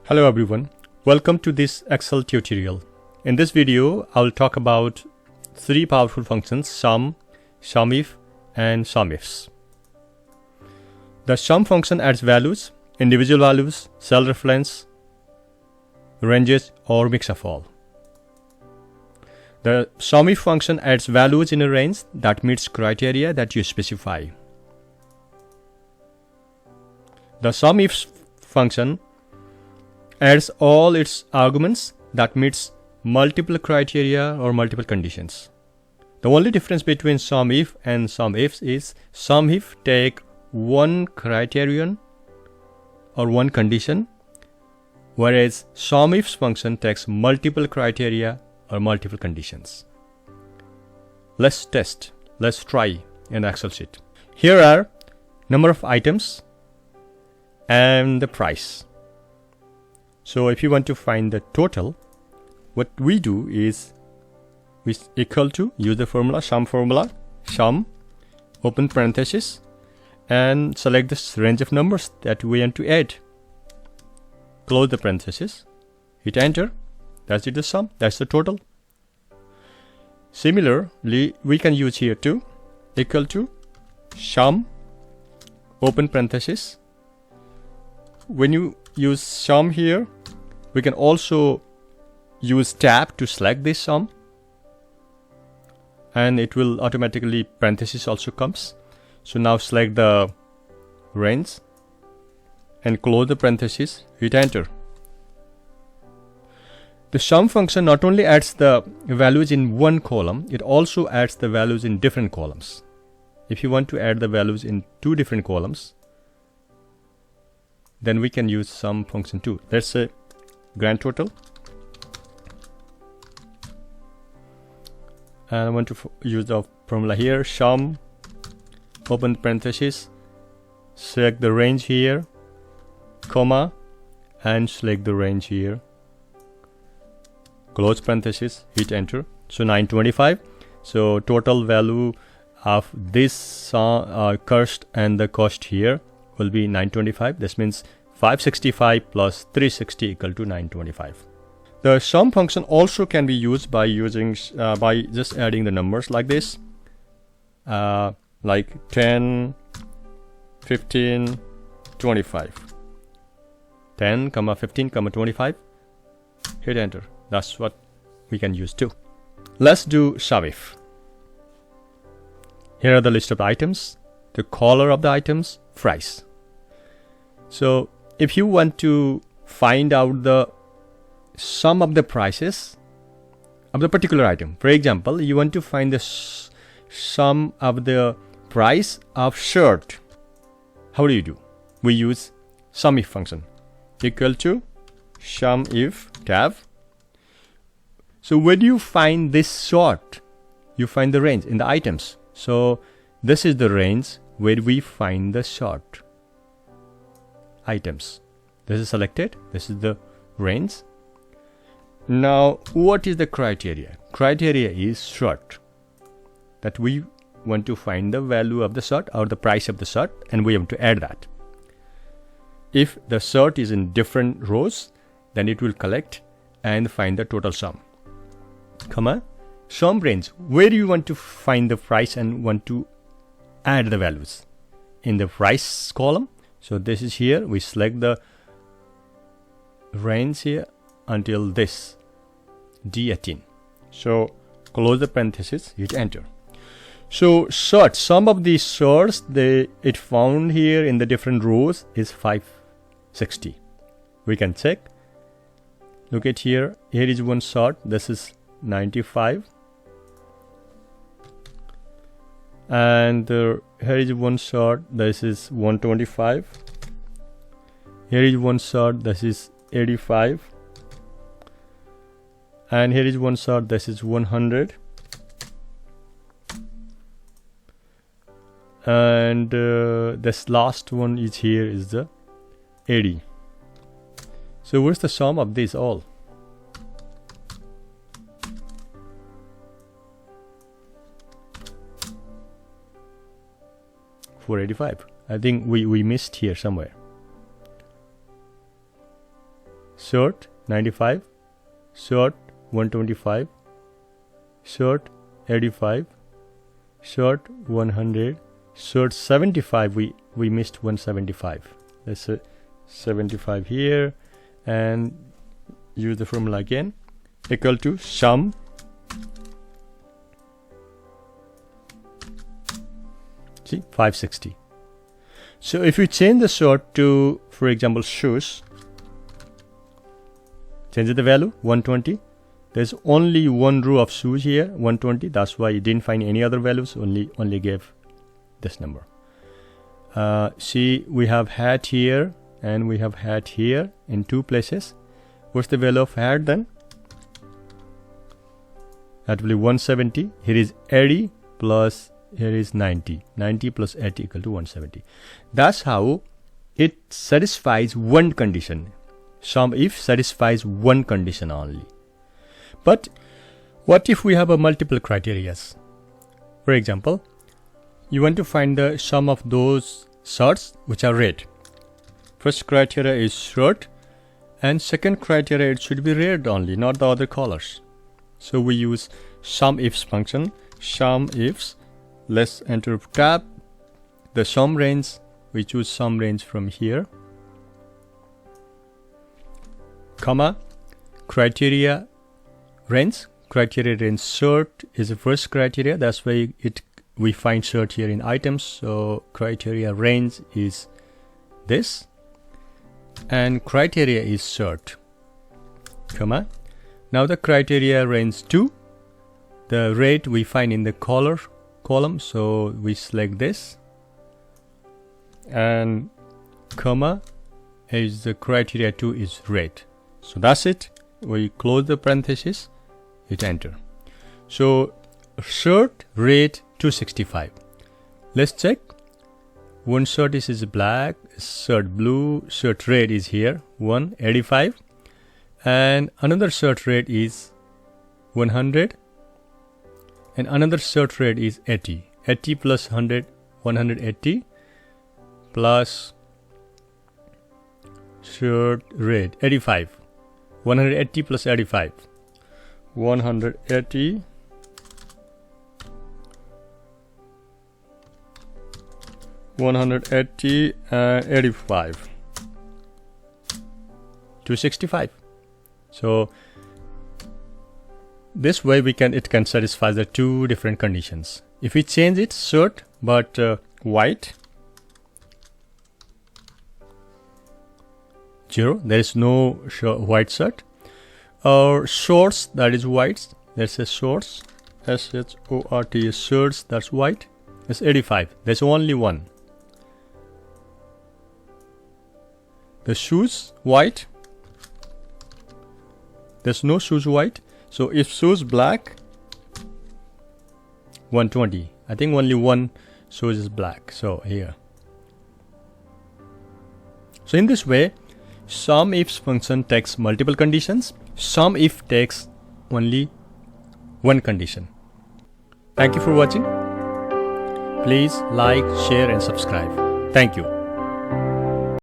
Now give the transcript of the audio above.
Hello everyone, welcome to this Excel tutorial. In this video, I will talk about three powerful functions: SUM, SUMIF and SUMIFS. The SUM function adds values, individual values, cell reference, ranges or mix of all. The SUMIF function adds values in a range that meets criteria that you specify. The SUMIFS function adds all its arguments that meets multiple criteria or multiple conditions. The only difference between SUMIF and SUMIFS is SUMIF take one criterion or one condition, whereas SUMIFS function takes multiple criteria or multiple conditions. Let's try in Excel sheet. Here are number of items and the price. So if you want to find the total, what we do is we equal to use the formula, SUM, open parenthesis, and select this range of numbers that we want to add. Close the parenthesis, hit enter. That's it, the sum, that's the total. Similarly, we can use here too, equal to SUM, open parenthesis. When you use SUM here, we can also use tab to select this sum, and it will automatically parenthesis also comes. So now select the range and close the parenthesis, hit enter. The SUM function not only adds the values in one column, it also adds the values in different columns. If you want to add the values in two different columns, then we can use SUM function too. Let's say grand total, and I want to use the formula here, SUM, open parenthesis, select the range here, comma, and select the range here, close parenthesis, hit enter. So 925. So total value of this cost and the cost here will be 925. This means 565 plus 360 equal to 925. The SUM function also can be used by using by just adding the numbers like this, like 10, 15, 25. 10, 15, 25. Hit enter. That's what we can use too. Let's do SUMIF. Here are the list of items, the color of the items, price. So if you want to find out the sum of the prices of the particular item, for example, you want to find the sum of the price of shirt, how do you do? We use SUMIF function, equal to SUMIF tab. So when you find this sort, you find the range in the items. So this is the range where we find the sort items. This is selected, this is the range. Now what is the criteria? Criteria is sort, that we want to find the value of the sort or the price of the sort, and we have to add that. If the sort is in different rows, then it will collect and find the total sum. SUM range, where you want to find the price and want to add the values in the price column. So this is here, we select the range here until this D18. So close the parenthesis, hit enter. So sort, some of these sorts it found here in the different rows is 560. We can check. Look at here. Here is one sort. This is 95. And here is one sort. This is 125. Here is one sort. This is 85. And here is one sort. This is 100. And this last one is here is the 80. So what's the sum of these all? 485. I think we missed here somewhere. shirt 95, shirt 125, shirt 85, shirt 100, shirt 75. We missed 175. Let's say 75 here, and use the formula again, equal to sum see 560. So if you change the shirt to, for example, shoes, change the value 120. There's only one row of shoes here, 120. That's why you didn't find any other values, only gave this number. See, we have hat here and we have hat here in two places. What's the value of hat then? That will be 170. Here is 80 plus here is 90. 90 plus 80 equal to 170. That's how it satisfies one condition. SUMIF satisfies one condition only. But what if we have a multiple criterias? For example, you want to find the sum of those shirts which are red. First criteria is shirt, and second criteria it should be red only, not the other colors. So we use SUMIFS function. SUMIFS. Let's enter tab the sum range. We choose sum range from here, comma, criteria range. Criteria range shirt is the first criteria. That's why we find shirt here in items. So criteria range is this, and criteria is shirt, comma. Now the criteria range 2, the rate we find in the color column, so we select this, and comma is the criteria 2 is rate. So that's it. We close the parenthesis, hit enter. So shirt rate 265. Let's check. One shirt is black, shirt blue, shirt red is here 185, and another shirt red is 100, and another shirt red is 80. 80 plus 100, 180 plus shirt red 85. 180 plus 85. 180 180 and 85. 265. So this way it can satisfy the two different conditions. If we change it shirt but white, 0, there is no white shirt, or shorts, that is white, let's say shorts, S-H-O-R-T, shirts, that's white, it's 85, there's only one. The shoes white, there's no shoes white. So if shoes black, 120. I think only one shoes is black. So here. So in this way, SUMIFS function takes multiple conditions. SUMIF takes only one condition. Thank you for watching. Please like, share and subscribe. Thank you.